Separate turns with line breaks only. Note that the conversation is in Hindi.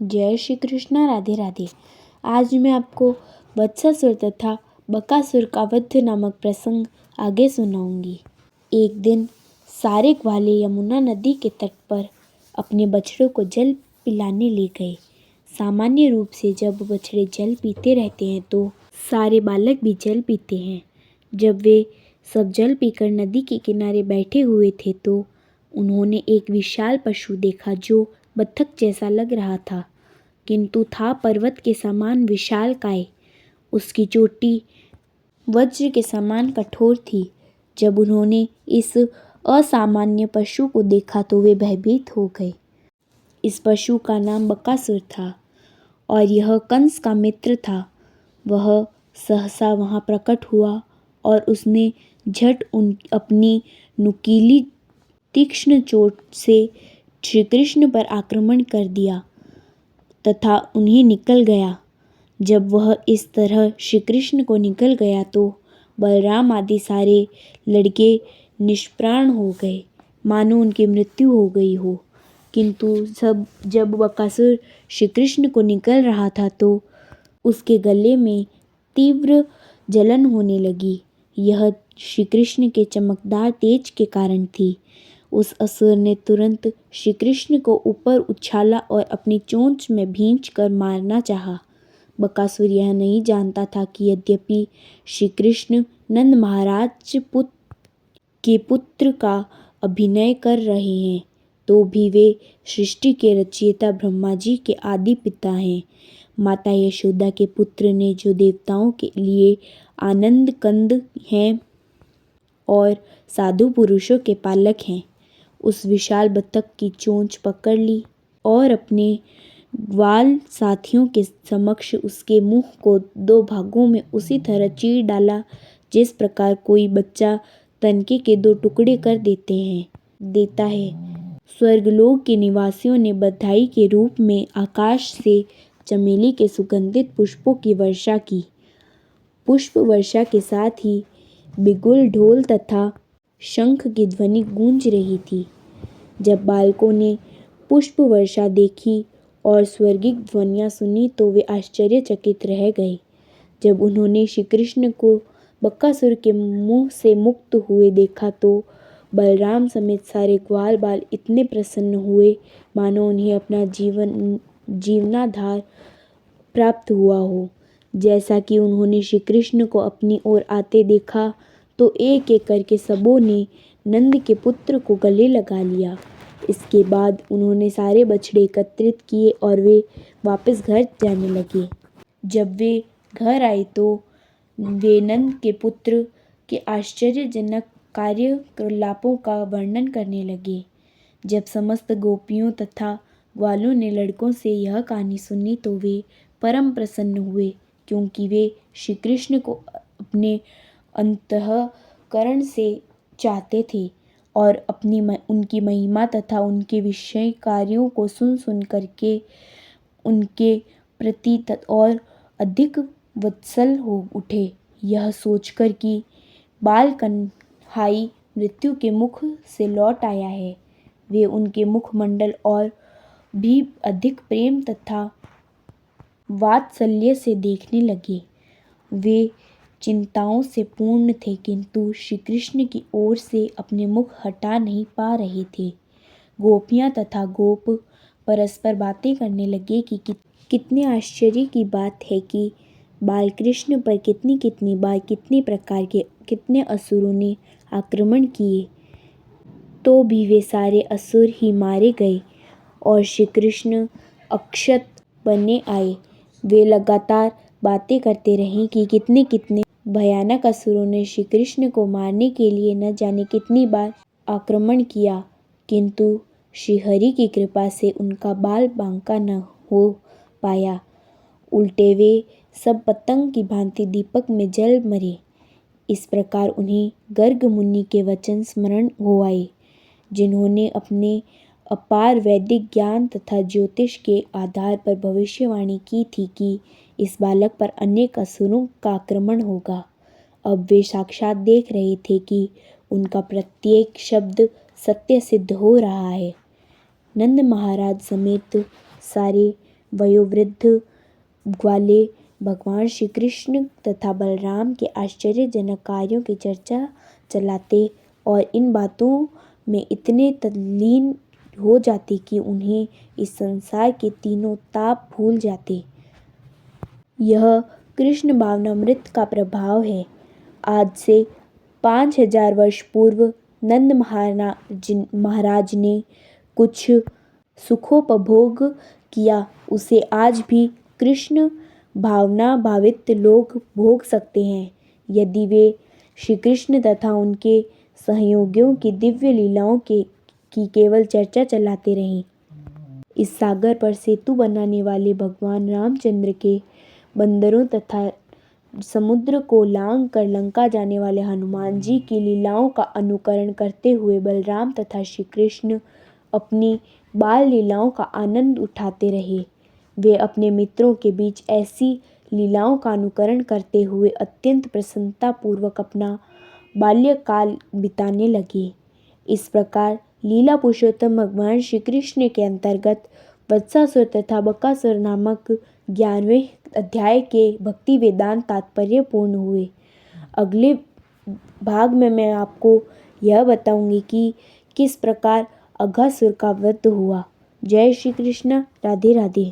जय श्री कृष्णा। राधे राधे। आज मैं आपको वत्सासुर तथा बकासुर का वध नामक प्रसंग आगे सुनाऊंगी। एक दिन सारे ग्वाले यमुना नदी के तट पर अपने बछड़ों को जल पिलाने ले गए। सामान्य रूप से जब बछड़े जल पीते रहते हैं तो सारे बालक भी जल पीते हैं। जब वे सब जल पीकर नदी के किनारे बैठे हुए थे तो उन्होंने एक विशाल पशु देखा जो बत्तख जैसा लग रहा था, किंतु था पर्वत के समान विशालकाय। उसकी चोटी वज्र के समान कठोर थी। जब उन्होंने इस असामान्य पशु को देखा तो वे भयभीत हो गए। इस पशु का नाम बकासुर था और यह कंस का मित्र था। वह सहसा वहां प्रकट हुआ और उसने झट अपनी नुकीली तीक्ष्ण चोट से श्री कृष्ण पर आक्रमण कर दिया तथा उन्हें निकल गया। जब वह इस तरह श्री कृष्ण को निकल गया तो बलराम आदि सारे लड़के निष्प्राण हो गए, मानो उनकी मृत्यु हो गई हो। किंतु जब बकासुर श्री कृष्ण को निकल रहा था तो उसके गले में तीव्र जलन होने लगी। यह श्री कृष्ण के चमकदार तेज के कारण थी। उस असुर ने तुरंत श्री कृष्ण को ऊपर उछाला और अपनी चोंच में भींचकर मारना चाहा। बकासुर यह नहीं जानता था कि यद्यपि श्री कृष्ण नंद महाराज के पुत्र का अभिनय कर रहे हैं तो भी वे सृष्टि के रचयिता ब्रह्मा जी के आदि पिता हैं। माता यशोदा के पुत्र ने जो देवताओं के लिए आनंद कंद हैं और साधु पुरुषों के पालक हैं, उस विशाल बत्तख की चोंच पकड़ ली और अपने ग्वाल साथियों के समक्ष उसके मुंह को दो भागों में उसी तरह चीर डाला जिस प्रकार कोई बच्चा तनके के दो टुकड़े कर देता है। स्वर्गलोक के निवासियों ने बधाई के रूप में आकाश से चमेली के सुगंधित पुष्पों की वर्षा की। पुष्प वर्षा के साथ ही बिगुल, ढोल तथा शंख की ध्वनि गूंज रही थी। जब बालकों ने पुष्प वर्षा देखी और स्वर्गिक ध्वनियाँ सुनी तो वे आश्चर्यचकित रह गए। जब उन्होंने श्री कृष्ण को बकासुर के मुंह से मुक्त हुए देखा तो बलराम समेत सारे ग्वाल बाल इतने प्रसन्न हुए मानो उन्हें अपना जीवनाधार प्राप्त हुआ हो। जैसा कि उन्होंने श्री कृष्ण को अपनी ओर आते देखा तो एक एक करके सबों ने नंद के पुत्र को गले लगा लिया। इसके बाद उन्होंने सारे बछड़े एकत्रित किए और वे वापस घर जाने लगे। जब वे घर आए तो वे नंद के पुत्र के आश्चर्यजनक कार्यकलापों का वर्णन करने लगे। जब समस्त गोपियों तथा ग्वालों ने लड़कों से यह कहानी सुनी तो वे परम प्रसन्न हुए, क्योंकि वे श्री कृष्ण को अपने अंतःकरण से चाहते थे और उनकी महिमा तथा उनके विषय कार्यों को सुन करके उनके प्रति और अधिक वत्सल हो उठे। यह सोचकर कि बाल कन्हाई मृत्यु के मुख से लौट आया है, वे उनके मुखमंडल और भी अधिक प्रेम तथा वात्सल्य से देखने लगे। वे चिंताओं से पूर्ण थे, किंतु श्री कृष्ण की ओर से अपने मुख हटा नहीं पा रहे थे। गोपियां तथा गोप परस्पर बातें करने लगे कि कितने आश्चर्य की बात है कि बालकृष्ण पर कितनी बार कितने प्रकार के कितने असुरों ने आक्रमण किए तो भी वे सारे असुर ही मारे गए और श्री कृष्ण अक्षत बने आए। वे लगातार बातें करते रहे कि कितने भयानक असुरों ने श्री कृष्ण को मारने के लिए न जाने कितनी बार आक्रमण किया, किंतु श्री हरि की कृपा से उनका बाल बांका न हो पाया। उल्टे वे सब पतंग की भांति दीपक में जल मरे। इस प्रकार उन्हें गर्ग मुनि के वचन स्मरण हो आए, जिन्होंने अपने अपार वैदिक ज्ञान तथा ज्योतिष के आधार पर भविष्यवाणी की थी कि इस बालक पर अनेक असुरों का आक्रमण होगा। अब वे साक्षात देख रहे थे कि उनका प्रत्येक शब्द सत्य सिद्ध हो रहा है। नंद महाराज समेत सारे वयोवृद्ध ग्वाले भगवान श्री कृष्ण तथा बलराम के आश्चर्यजनक कार्यों की चर्चा चलाते और इन बातों में इतने तल्लीन हो जाते कि उन्हें इस संसार के तीनों ताप भूल जाते। यह कृष्ण भावनामृत का प्रभाव है। आज से 5000 वर्ष पूर्व नंद महाराज ने कुछ सुखोपभोग किया, उसे आज भी कृष्ण भावना भावित लोग भोग सकते हैं, यदि वे श्री कृष्ण तथा उनके सहयोगियों की दिव्य लीलाओं की केवल चर्चा चलाते रहें। इस सागर पर सेतु बनाने वाले भगवान रामचंद्र के बंदरों तथा समुद्र को लांघ कर लंका जाने वाले हनुमान जी की लीलाओं का अनुकरण करते हुए बलराम तथा श्री कृष्ण अपनी बाल लीलाओं का आनंद उठाते रहे। वे अपने मित्रों के बीच ऐसी लीलाओं का अनुकरण करते हुए अत्यंत प्रसन्नतापूर्वक अपना बाल्यकाल बिताने लगे। इस प्रकार लीला पुरुषोत्तम भगवान श्री कृष्ण के अंतर्गत वत्सासुर तथा बकासुर नामक 11वें अध्याय के भक्ति वेदांत तात्पर्य पूर्ण हुए। अगले भाग में मैं आपको यह बताऊंगी कि किस प्रकार अघासुर का वध हुआ। जय श्री कृष्ण। राधे राधे।